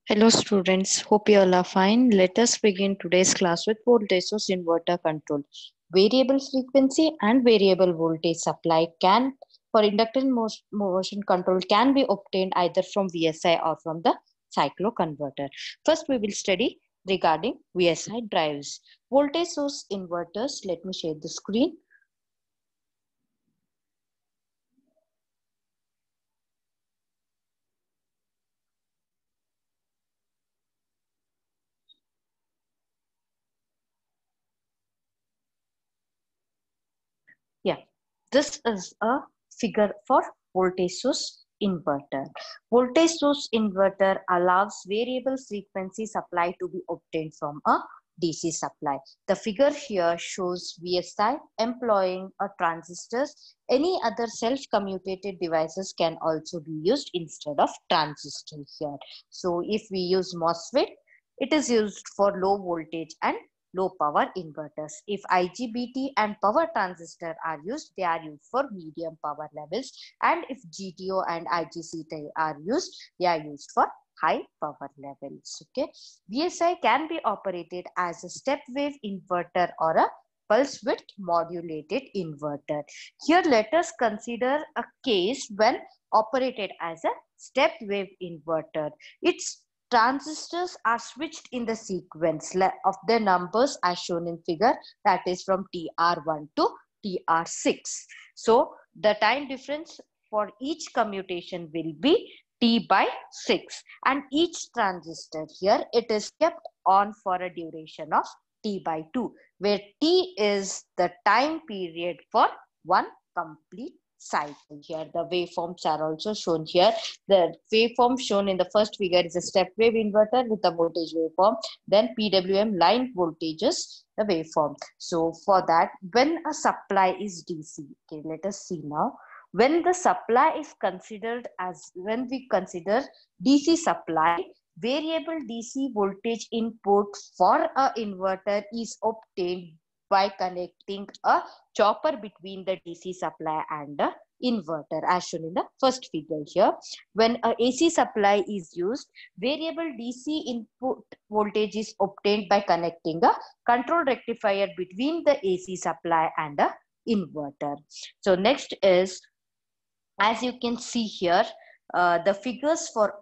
Hello students, hope you all are fine. Let us begin today's class with voltage source inverter control. Variable frequency and variable voltage supply can for inductor motion control can be obtained either from VSI or from the cycloconverter. First we will study regarding VSI drives. Voltage source inverters, let me share the screen. Yeah, this is a figure for voltage source inverter. Voltage source inverter allows variable frequency supply to be obtained from a DC supply. The figure here shows VSI employing a transistors. Any other self-commutated devices can also be used instead of transistor here. So if we use MOSFET, it is used for low voltage and low power inverters. If IGBT and power transistor are used, they are used for medium power levels. And if GTO and IGCT are used, they are used for high power levels. Okay. VSI can be operated as a step wave inverter or a pulse width modulated inverter. Here let us consider a case when operated as a step wave inverter. Its transistors are switched in the sequence of the numbers as shown in figure, that is from TR1 to TR6. So the time difference for each commutation will be T by 6, and each transistor here it is kept on for a duration of T by 2, where T is the time period for one complete cycle. Here the waveforms are also shown here. The waveform shown in the first figure is a step wave inverter with a voltage waveform. Then PWM line voltages, the waveform. So for that, when a supply is DC, okay, let us see now. When the supply is considered as, when we consider DC supply, variable DC voltage input for a inverter is obtained by connecting a chopper between the DC supply and the inverter as shown in the first figure here. When a AC supply is used, variable DC input voltage is obtained by connecting a control rectifier between the AC supply and the inverter. So next is, as you can see here, the figures for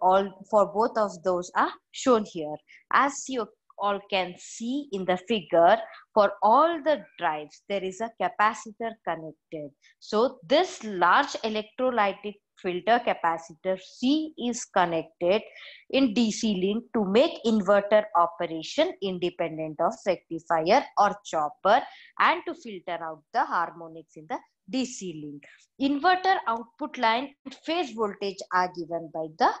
both of those are shown here. As you all can see in the figure, for all the drives there is a capacitor connected. So this large electrolytic filter capacitor C is connected in DC link to make inverter operation independent of rectifier or chopper and to filter out the harmonics in the DC link. Inverter output line and phase voltage are given by the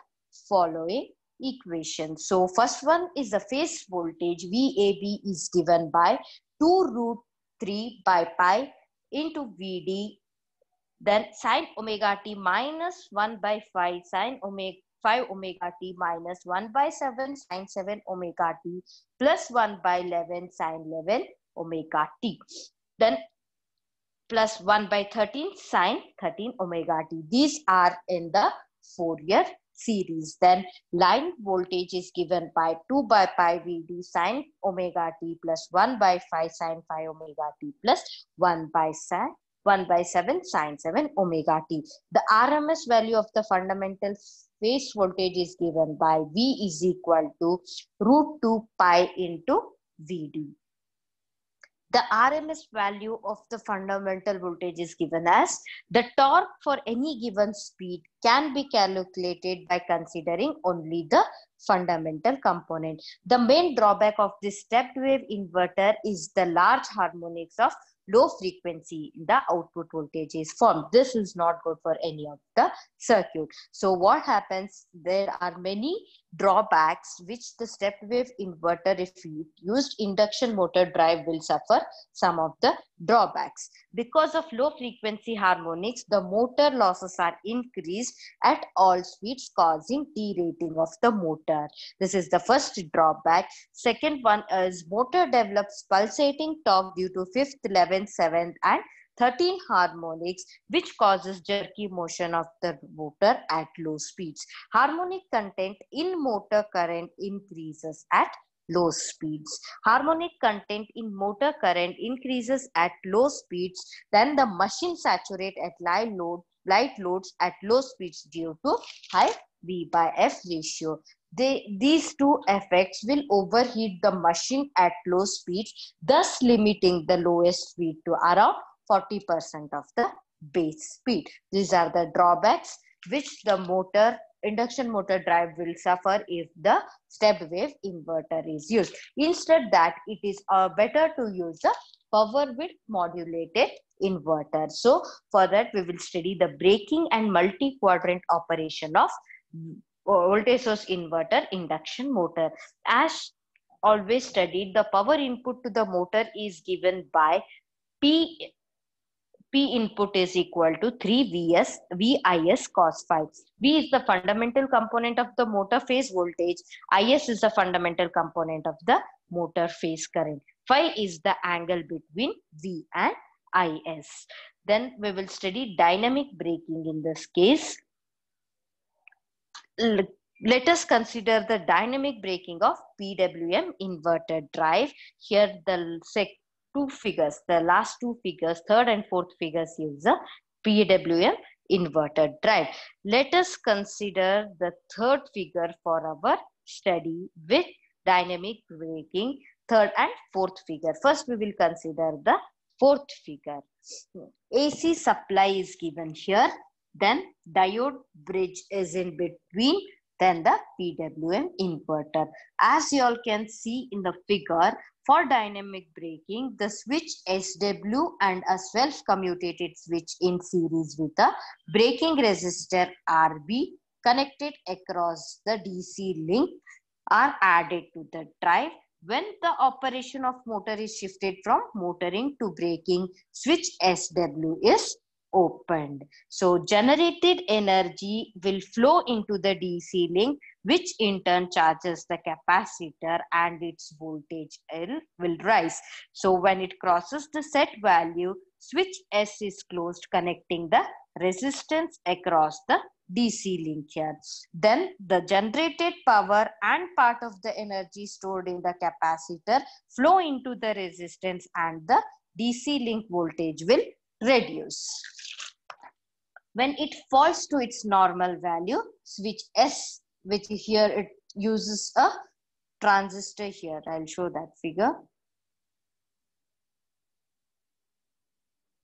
following equation. So first one is the phase voltage. VAB is given by 2 root 3 by pi into VD. Then sine omega t minus 1 by 5 sine omega 5 omega t minus 1 by 7 sine 7 omega t plus 1 by 11 sine 11 omega t. Then plus 1 by 13 sine 13 omega t. These are in the Fourier series. Then line voltage is given by 2 by pi Vd sine omega t plus 1 by 5 sine 5 omega t plus 1 by 7 sine 7 omega t. The RMS value of the fundamental phase voltage is given by V is equal to root 2 pi into Vd. The RMS value of the fundamental voltage is given as the torque for any given speed can be calculated by considering only the fundamental component. The main drawback of this stepped wave inverter is the large harmonics of low frequency in the output voltage is formed. This is not good for any of the circuit. So what happens, there are many drawbacks which the step wave inverter, if used induction motor drive, will suffer some of the drawbacks. Because of low frequency harmonics, the motor losses are increased at all speeds, causing derating of the motor. This is the first drawback. Second one is motor develops pulsating torque due to 5th, 11th, 7th and 13 harmonics, which causes jerky motion of the motor at low speeds. Harmonic content in motor current increases at low speeds. Harmonic content in motor current increases at low speeds, then the machine saturates at light loads at low speeds due to high V by F ratio. These two effects will overheat the machine at low speeds, thus limiting the lowest speed to around 40% of the base speed. These are the drawbacks which the induction motor drive will suffer if the step wave inverter is used. Instead that it is better to use the power with modulated inverter. So for that we will study the braking and multi-quadrant operation of voltage source inverter induction motor. As always studied, the power input to the motor is given by P input is equal to 3 VIS cos phi. V is the fundamental component of the motor phase voltage. IS is the fundamental component of the motor phase current. Phi is the angle between V and IS. Then we will study dynamic braking in this case. Let us consider the dynamic braking of PWM inverter drive. Here the two figures, the last two figures, third and fourth figures use the PWM inverter drive. Let us consider the third figure for our study with dynamic braking, third and fourth figure. First we will consider the fourth figure. AC supply is given here, then diode bridge is in between, then the PWM inverter. As you all can see in the figure, for dynamic braking, the switch SW and a self-commutated switch in series with a braking resistor RB connected across the DC link are added to the drive. When the operation of motor is shifted from motoring to braking, switch SW is opened. So generated energy will flow into the DC link, which in turn charges the capacitor and its voltage will rise. So when it crosses the set value, switch S is closed, connecting the resistance across the DC link here. Then the generated power and part of the energy stored in the capacitor flow into the resistance and the DC link voltage will reduce. When it falls to its normal value, switch S, which here it uses a transistor here. I'll show that figure.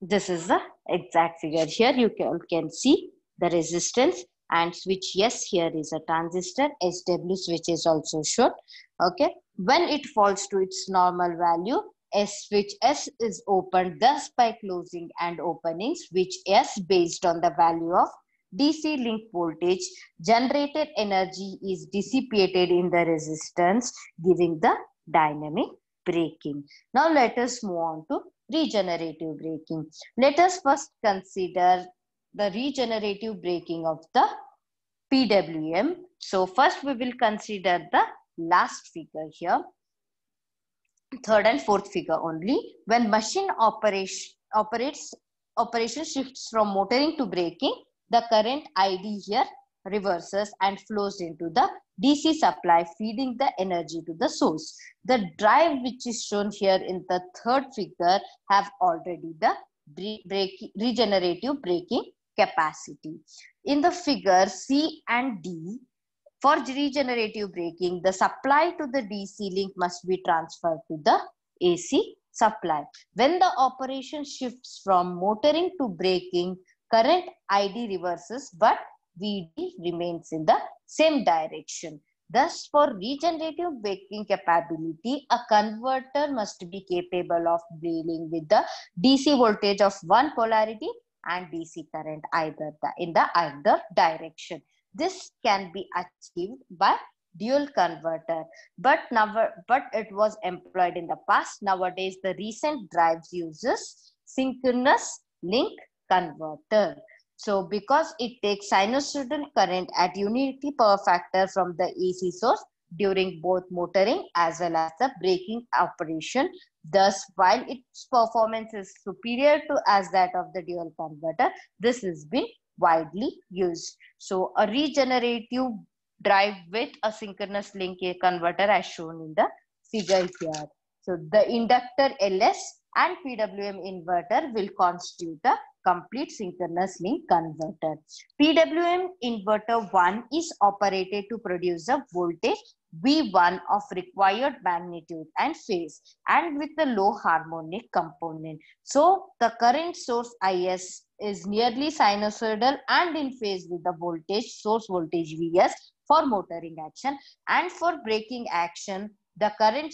This is the exact figure. Here you can see the resistance and switch S here is a transistor. SW switch is also shown. Okay. When it falls to its normal value, switch S is opened, thus by closing and opening switch S based on the value of DC link voltage, generated energy is dissipated in the resistance, giving the dynamic braking. Now let us move on to regenerative braking. Let us first consider the regenerative braking of the PWM. So first we will consider the last figure here, third and fourth figure only. When machine operation shifts from motoring to braking, the current ID here reverses and flows into the DC supply, feeding the energy to the source. The drive which is shown here in the third figure have already the regenerative braking capacity. In the figure C and D, for regenerative braking, the supply to the DC link must be transferred to the AC supply. When the operation shifts from motoring to braking, current ID reverses, but VD remains in the same direction. Thus, for regenerative braking capability, a converter must be capable of dealing with the DC voltage of one polarity and DC current in the either direction. This can be achieved by dual converter, but it was employed in the past. Nowadays, the recent drives uses synchronous link converter. So because it takes sinusoidal current at unity power factor from the AC source during both motoring as well as the braking operation, Thus, while its performance is superior to as that of the dual converter, this has been widely used. So a regenerative drive with a synchronous link converter as shown in the figure here. So the inductor LS and PWM inverter will constitute a complete synchronous link converter. PWM inverter 1 is operated to produce a voltage V1 of required magnitude and phase and with the low harmonic component. So the current source IS is nearly sinusoidal and in phase with the voltage source voltage Vs for motoring action, and for braking action the current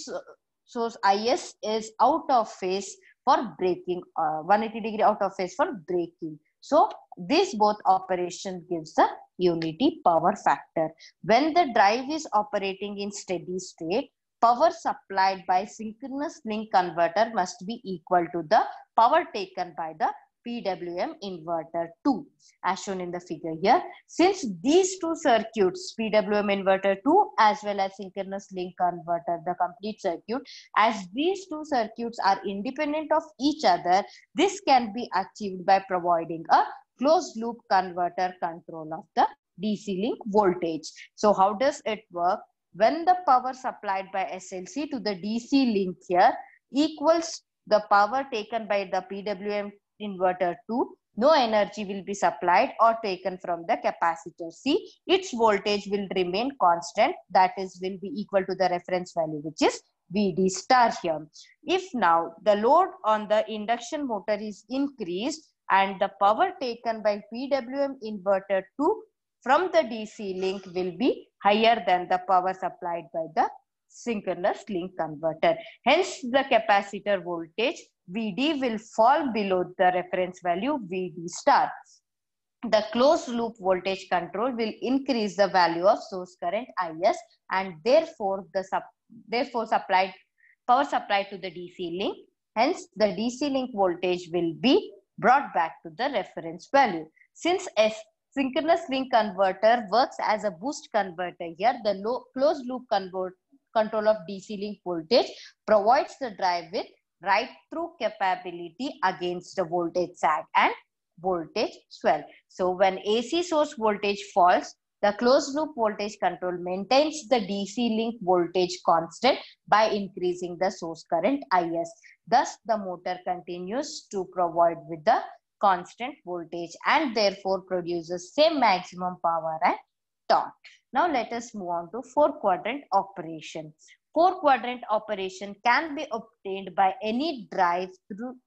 source IS is out of phase for braking, 180-degree out of phase for braking. So this both operation gives the unity power factor. When the drive is operating in steady state, power supplied by synchronous link converter must be equal to the power taken by the PWM inverter 2 as shown in the figure here. Since these two circuits, PWM inverter 2 as well as synchronous link converter, the complete circuit, as these two circuits are independent of each other, this can be achieved by providing a closed loop converter control of the DC link voltage. So how does it work? When the power supplied by SLC to the DC link here equals the power taken by the PWM inverter 2, no energy will be supplied or taken from the capacitor C. Its voltage will remain constant, that is will be equal to the reference value which is VD star here. If now the load on the induction motor is increased and the power taken by PWM inverter 2 from the DC link will be higher than the power supplied by the synchronous link converter. Hence, the capacitor voltage VD will fall below the reference value VD star. The closed loop voltage control will increase the value of source current IS, and therefore supplied power supplied to the DC link. Hence, the DC link voltage will be brought back to the reference value. Since synchronous link converter works as a boost converter here, the closed loop control of DC link voltage provides the drive with right through capability against the voltage sag and voltage swell. So when AC source voltage falls, the closed loop voltage control maintains the DC link voltage constant by increasing the source current IS. Thus, the motor continues to provide with the constant voltage and therefore produces same maximum power and torque. Now let us move on to 4-quadrant operation. 4-quadrant operation can be obtained by any drive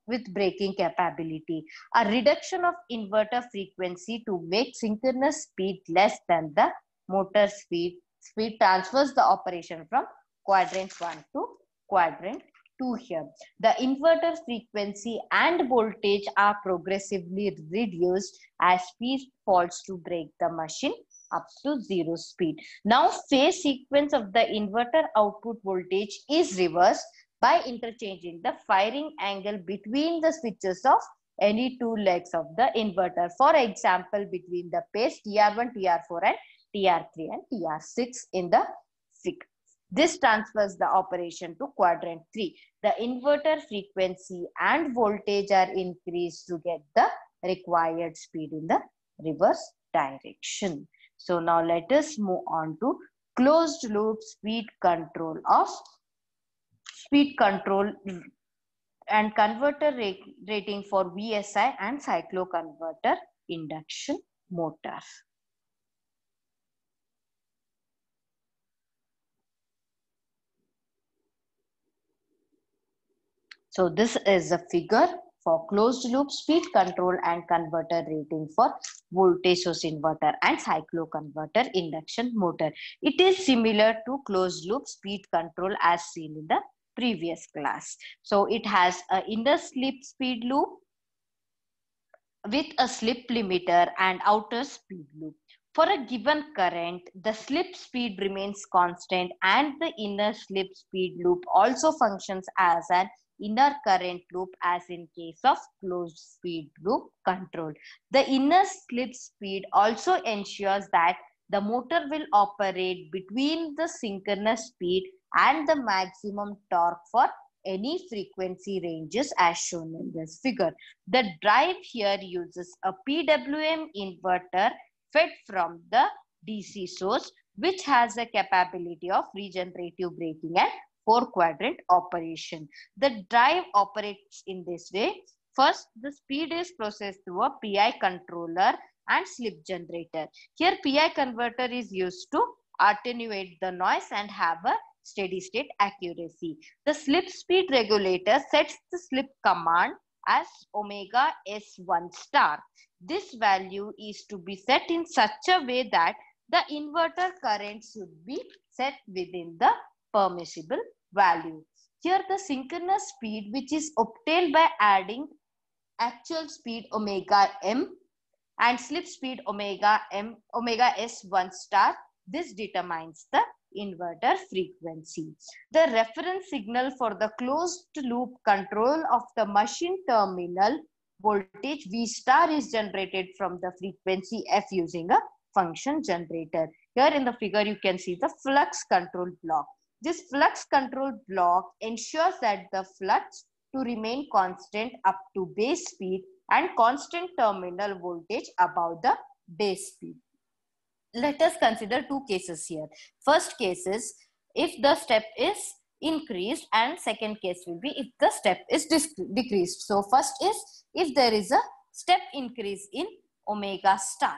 with braking capability. A reduction of inverter frequency to make synchronous speed less than the motor speed transfers the operation from quadrant 1 to quadrant 2 here. The inverter frequency and voltage are progressively reduced as speed falls to break the machine up to 0 speed. Now phase sequence of the inverter output voltage is reversed by interchanging the firing angle between the switches of any two legs of the inverter. For example, between the pairs TR1, TR4 and TR3 and TR6 in the figure. This transfers the operation to quadrant 3. The inverter frequency and voltage are increased to get the required speed in the reverse direction. So now let us move on to closed loop speed control and converter rating for VSI and cycloconverter induction motor. So this is a figure for closed loop speed control and converter rating for voltage source inverter and cycloconverter induction motor. It is similar to closed loop speed control as seen in the previous class. So it has an inner slip speed loop with a slip limiter and outer speed loop. For a given current, the slip speed remains constant and the inner slip speed loop also functions as an inner current loop as in case of closed speed loop control. The inner slip speed also ensures that the motor will operate between the synchronous speed and the maximum torque for any frequency ranges as shown in this figure. The drive here uses a PWM inverter fed from the DC source, which has a capability of regenerative braking and 4-quadrant operation. The drive operates in this way. First, the speed is processed through a PI controller and slip generator. Here, PI converter is used to attenuate the noise and have a steady state accuracy. The slip speed regulator sets the slip command as omega S1 star. This value is to be set in such a way that the inverter current should be set within the permissible value. Here the synchronous speed, which is obtained by adding actual speed omega m and slip speed omega S1 star, this determines the inverter frequency. The reference signal for the closed loop control of the machine terminal voltage V star is generated from the frequency F using a function generator. Here in the figure you can see the flux control block. This flux control block ensures that the flux to remain constant up to base speed and constant terminal voltage above the base speed. Let us consider two cases here. First case is if the step is increased, and second case will be if the step is decreased. So first is if there is a step increase in omega star.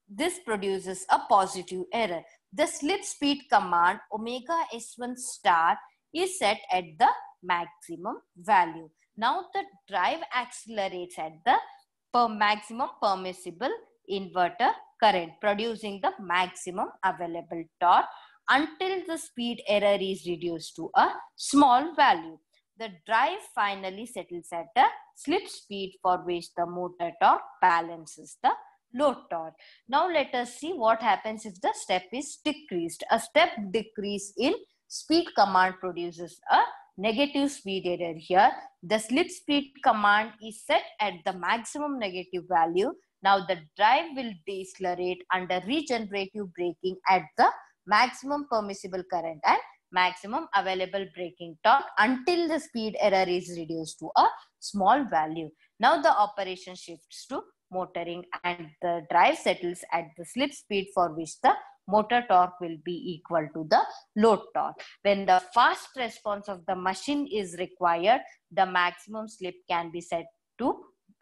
This produces a positive error. The slip speed command omega S1 star is set at the maximum value. Now the drive accelerates at the maximum permissible inverter current, producing the maximum available torque until the speed error is reduced to a small value. The drive finally settles at a slip speed for which the motor torque balances the load torque. Now let us see what happens if the step is decreased. A step decrease in speed command produces a negative speed error here. The slip speed command is set at the maximum negative value. Now the drive will decelerate under regenerative braking at the maximum permissible current and maximum available braking torque until the speed error is reduced to a small value. Now the operation shifts to motoring and the drive settles at the slip speed for which the motor torque will be equal to the load torque. When the fast response of the machine is required, the maximum slip can be set to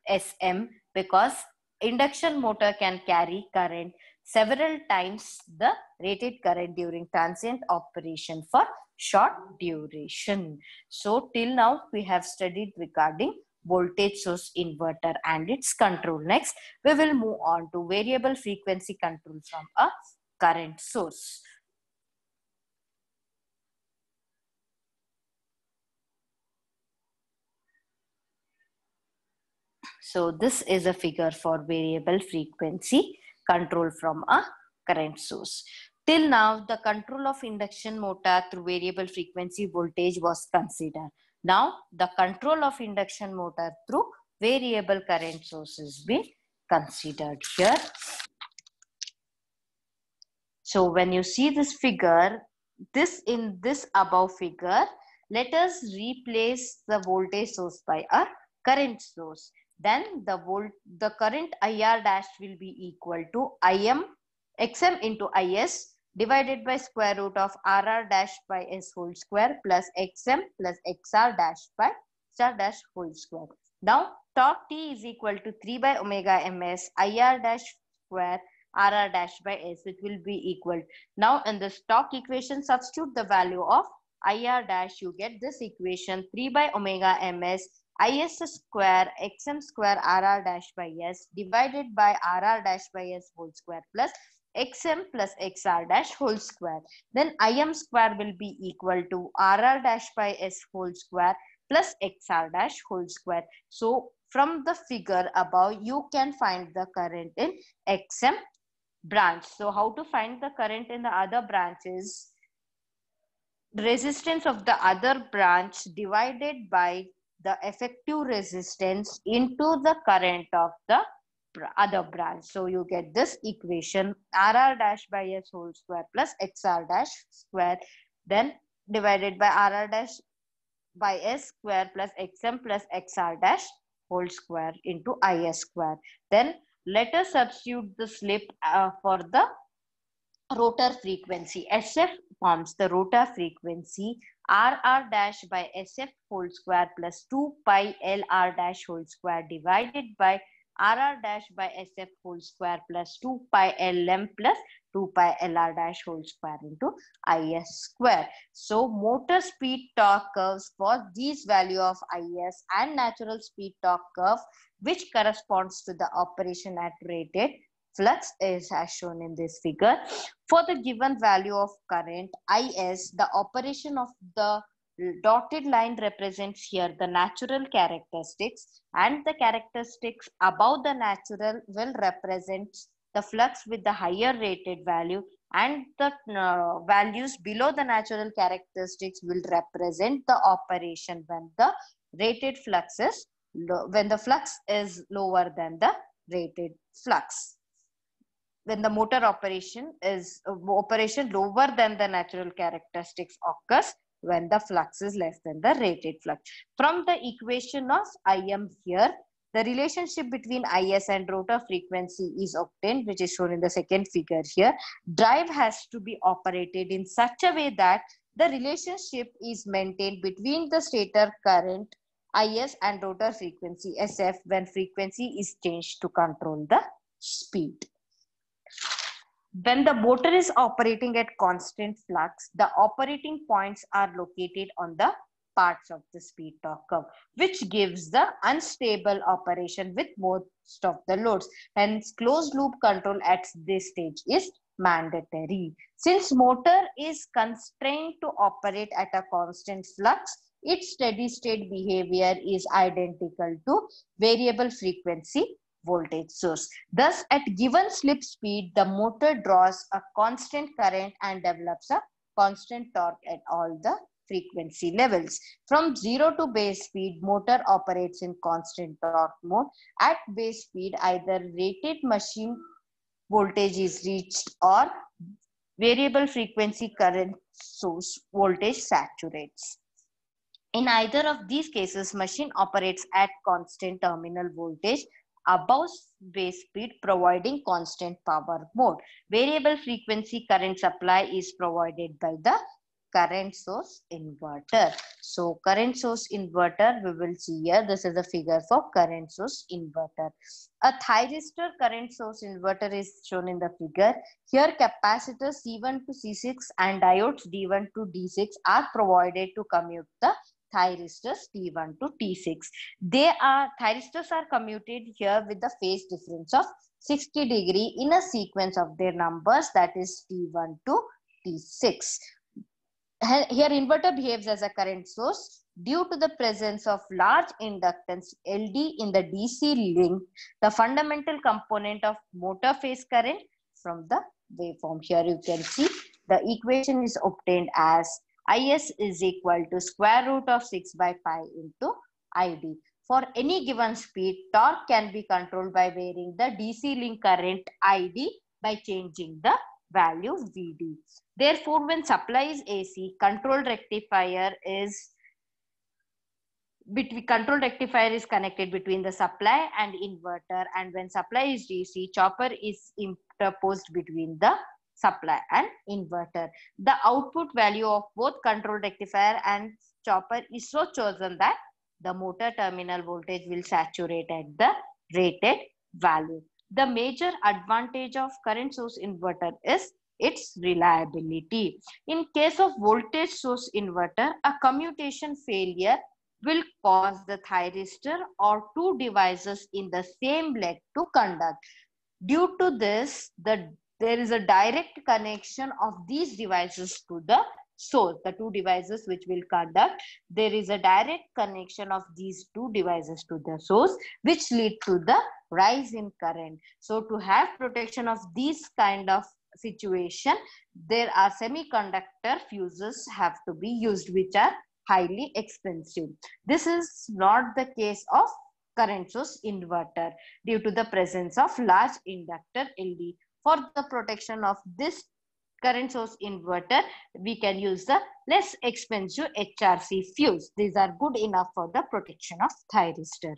SM because induction motor can carry current several times the rated current during transient operation for short duration. So till now we have studied regarding voltage source inverter and its control. Next we will move on to variable frequency control from a current source. So this is a figure for variable frequency control from a current source. Till now, the control of induction motor through variable frequency voltage was considered. Now, the control of induction motor through variable current source is being considered here. So when you see this figure, in this above figure, let us replace the voltage source by a current source. Then the current IR dash will be equal to XM into IS divided by square root of RR dash by S whole square plus XM plus XR dash by star dash whole square. Now torque T is equal to 3 by omega ms IR dash square RR dash by S, which will be equal. Now in the torque equation, substitute the value of IR dash, you get this equation 3 by omega ms IS square XM square RR dash by S divided by RR dash by S whole square plus XM plus XR dash whole square. Then IM square will be equal to RR dash by S whole square plus XR dash whole square. So from the figure above, you can find the current in XM branch. So how to find the current in the other branches? Resistance of the other branch divided by the effective resistance into the current of the other branch. So you get this equation RR dash by S whole square plus XR dash square. Then divided by RR dash by S square plus XM plus XR dash whole square into IS square. Then let us substitute the slip for the rotor frequency. SF forms the rotor frequency RR dash by SF whole square plus 2 pi LR dash whole square divided by RR dash by SF whole square plus 2 pi LM plus 2 pi LR dash whole square into IS square. So motor speed torque curves for these value of IS and natural speed torque curve which corresponds to the operation at rated flux is as shown in this figure. For the given value of current IS, the operation of the dotted line represents here the natural characteristics, and the characteristics above the natural will represent the flux with the higher rated value, and the values below the natural characteristics will represent the operation when the rated flux is when the flux is lower than the rated flux. When the motor operation is operation lower than the natural characteristics occurs when the flux is less than the rated flux. From the equation of Im here, the relationship between Is and rotor frequency is obtained, which is shown in the second figure here. Drive has to be operated in such a way that the relationship is maintained between the stator current Is and rotor frequency SF when frequency is changed to control the speed. When the motor is operating at constant flux, the operating points are located on the parts of the speed torque curve, which gives the unstable operation with most of the loads. Hence, closed loop control at this stage is mandatory. Since motor is constrained to operate at a constant flux, its steady state behavior is identical to variable frequency voltage source. Thus, at given slip speed, the motor draws a constant current and develops a constant torque at all the frequency levels. From 0 to base speed, motor operates in constant torque mode. At base speed, either rated machine voltage is reached or variable frequency current source voltage saturates. In either of these cases, machine operates at constant terminal voltage above base speed, providing constant power mode. Variable frequency current supply is provided by the current source inverter. So current source inverter, we will see here, this is a figure for current source inverter. A thyristor current source inverter is shown in the figure. Here capacitors C1 to C6 and diodes D1 to D6 are provided to commute the thyristors T1 to T6. Thyristors are commuted here with the phase difference of 60 degree in a sequence of their numbers, that is T1 to T6. Here inverter behaves as a current source due to the presence of large inductance LD in the DC link, the fundamental component of motor phase current from the waveform. Here you can see the equation is obtained as Is is equal to square root of 6 by pi into Id. For any given speed, torque can be controlled by varying the DC link current Id by changing the value Vd. Therefore, when supply is AC, control rectifier is connected between the supply and inverter, and when supply is DC, chopper is interposed between the supply and inverter. The output value of both control rectifier and chopper is so chosen that the motor terminal voltage will saturate at the rated value. The major advantage of current source inverter is its reliability. In case of voltage source inverter, a commutation failure will cause the thyristor or two devices in the same leg to conduct. Due to this, there is a direct connection of these devices to the source, the two devices which will conduct. There is a direct connection of these two devices to the source, which lead to the rise in current. So to have protection of these kind of situation, there are semiconductor fuses have to be used, which are highly expensive. This is not the case of current source inverter due to the presence of large inductor LD. For the protection of this current source inverter, we can use the less expensive HRC fuse. These are good enough for the protection of thyristor.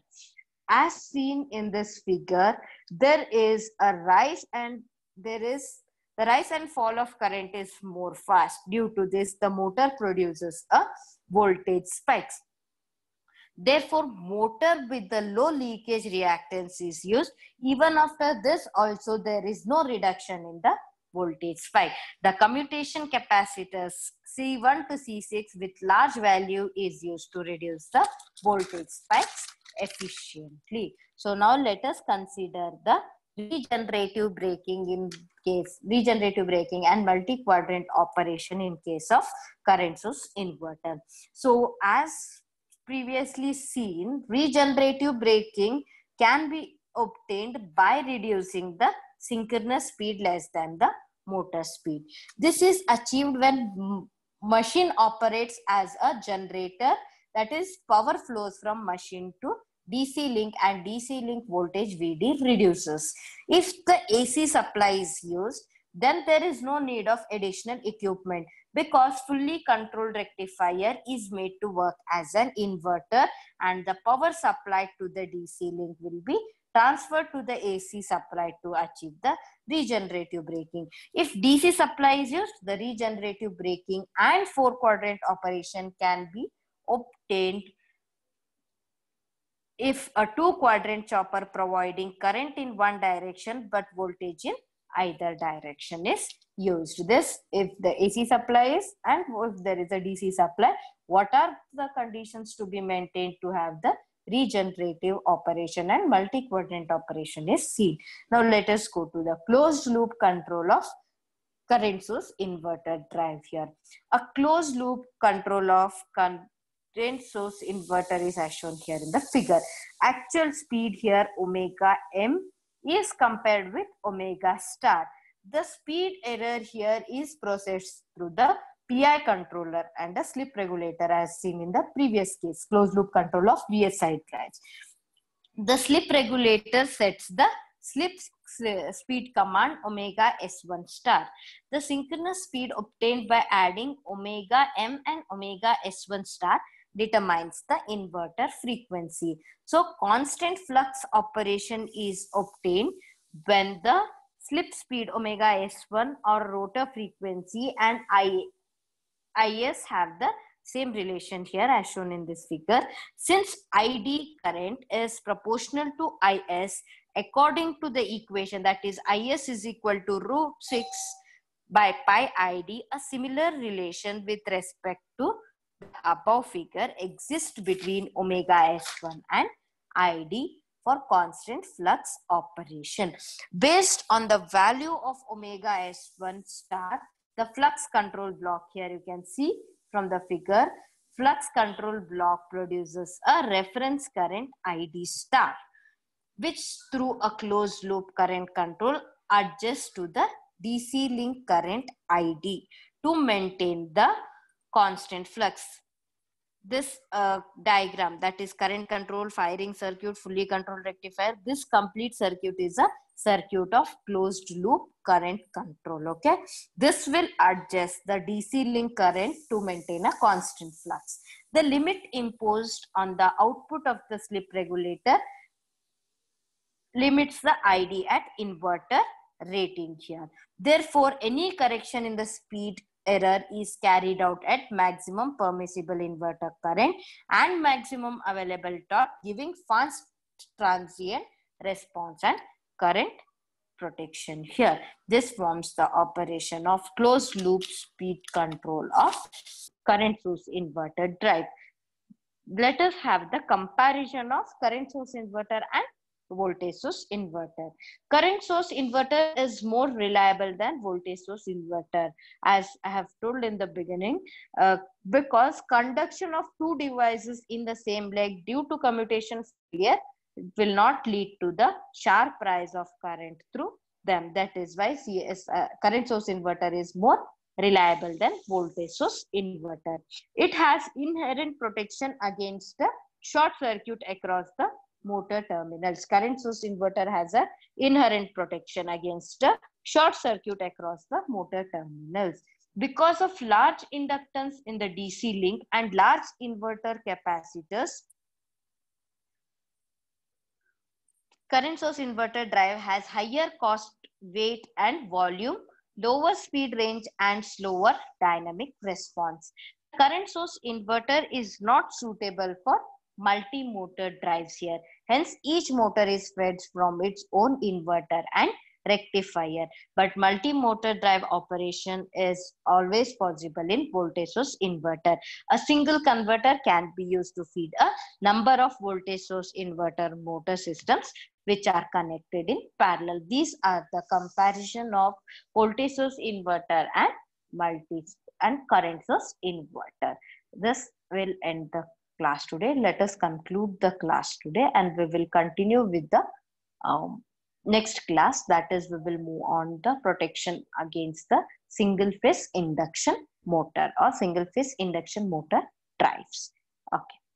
As seen in this figure, there is a rise and the rise and fall of current is more fast. Due to this, the motor produces a voltage spikes. Therefore, motor with the low leakage reactance is used. Even after this, also there is no reduction in the voltage spike. The commutation capacitors C1 to C6 with large value is used to reduce the voltage spikes efficiently. So now let us consider the regenerative braking and multi-quadrant operation in case of current source inverter. So as previously seen, regenerative braking can be obtained by reducing the synchronous speed less than the motor speed. This is achieved when machine operates as a generator, that is power flows from machine to DC link and DC link voltage VD reduces. If the AC supply is used, then there is no need of additional equipment because fully controlled rectifier is made to work as an inverter and the power supplied to the DC link will be transferred to the AC supply to achieve the regenerative braking. If DC supply is used, the regenerative braking and 4-quadrant operation can be obtained if a 2-quadrant chopper providing current in one direction but voltage in either direction is used. This if the AC supply is and if there is a DC supply, what are the conditions to be maintained to have the regenerative operation and multi-quadrant operation is seen. Now let us go to the closed loop control of current source inverter drive here. A closed loop control of current source inverter is as shown here in the figure. Actual speed here omega m is compared with omega star. The speed error here is processed through the PI controller and a slip regulator as seen in the previous case, closed loop control of VSI drives. The slip regulator sets the slip speed command omega S1 star. The synchronous speed obtained by adding omega m and omega S1 star determines the inverter frequency. So constant flux operation is obtained when the slip speed omega S1 or rotor frequency and IS have the same relation here as shown in this figure. Since ID current is proportional to IS, according to the equation, that is IS is equal to root 6 by pi ID, a similar relation with respect to the above figure exists between omega S1 and ID for constant flux operation. Based on the value of omega S1 star, the flux control block here you can see from the figure, flux control block produces a reference current ID star, which through a closed loop current control adjusts to the DC link current ID to maintain the constant flux. This diagram, that is current control, firing circuit, fully controlled rectifier, this complete circuit is a circuit of closed loop current control. Okay, this will adjust the DC link current to maintain a constant flux. The limit imposed on the output of the slip regulator limits the ID at inverter rating here. Therefore, any correction in the speed error is carried out at maximum permissible inverter current and maximum available torque, giving fast transient response and current protection here. This forms the operation of closed loop speed control of current source inverter drive. Let us have the comparison of current source inverter and voltage source inverter. Current source inverter is more reliable than voltage source inverter, as I have told in the beginning, because conduction of two devices in the same leg due to commutation failure will not lead to the sharp rise of current through them. That is why current source inverter is more reliable than voltage source inverter. It has inherent protection against the short circuit across the motor terminals. Current source inverter has a inherent protection against a short circuit across the motor terminals. Because of large inductance in the DC link and large inverter capacitors, current source inverter drive has higher cost, weight and volume, lower speed range and slower dynamic response. Current source inverter is not suitable for multi-motor drives here. Hence, each motor is fed from its own inverter and rectifier. But multi-motor drive operation is always possible in voltage source inverter. A single converter can be used to feed a number of voltage source inverter motor systems which are connected in parallel. These are the comparison of voltage source inverter and multi and current source inverter. This will end the class today. Let us conclude the class today and we will continue with the next class, that is we will move on the protection against the single phase induction motor or single phase induction motor drives. Okay.